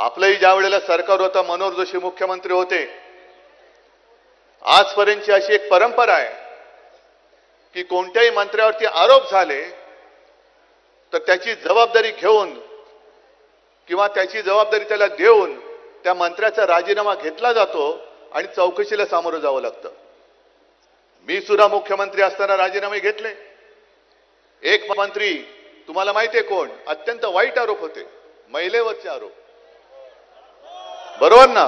आपलंही ज्या वेळेला सरकार होतं, मनोहर जोशी मुख्यमंत्री होते, आजपर्यंतची अशी एक परंपरा आहे की कोणत्याही मंत्र्यावरती आरोप झाले तर त्याची जबाबदारी घेऊन किंवा त्याची जबाबदारी त्याला देऊन त्या मंत्र्याचा राजीनामा घेतला जातो आणि चौकशीला सामोरं जावं लागतं. मी सुद्धा मुख्यमंत्री असताना राजीनामे घेतले. एक मंत्री तुम्हाला माहिती आहे कोण, अत्यंत वाईट आरोप होते, महिलेवरचे आरोप, बरोबर ना?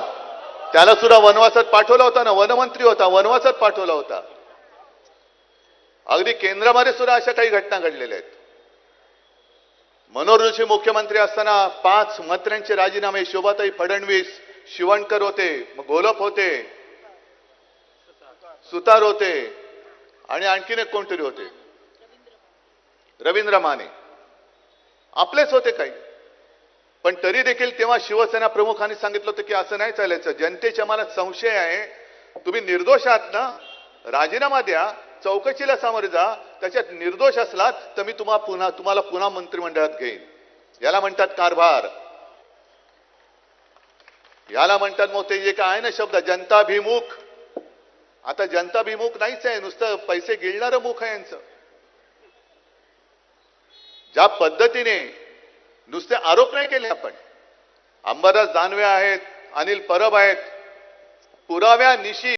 त्याला सुद्धा वनवासात पाठवला होता ना, वनमंत्री होता, वनवासात पाठवला होता. अगदी केंद्रामध्ये सुद्धा अशा काही घटना घडलेल्या आहेत. मनोहर जोशी मुख्यमंत्री असताना 5 मंत्र्यांचे राजीनामे, शोभाताई फडणवीस, शिवणकर होते, मग घोलप होते, सुतार होते आणि आणखीन एक कोणतरी होते, रवींद्र माने, आपलेच होते काही. पण तरी देखील तेव्हा शिवसेना प्रमुखांनी सांगितलं होतं की असं नाही चालायचं, जनतेच्या मनात संशय आहे, तुम्ही निर्दोष आहात ना, राजीनामा द्या, चौकशीला सामोरे जा, त्याच्यात निर्दोष असलात तर मी तुम्हाला पुन्हा मंत्रिमंडळात घेईन. याला म्हणतात कारभार, याला म्हणतात मग ते जे काय आहे ना शब्द जनताभिमुख. आता जनताभिमुख नाहीच आहे, नुसतं पैसे गिळणारं मुख आहे यांचं. ज्या पद्धतीने नुसते आरोप नाही केले आपण, अंबादास दानवे आहेत, अनिल परब आहेत, पुराव्यानिशी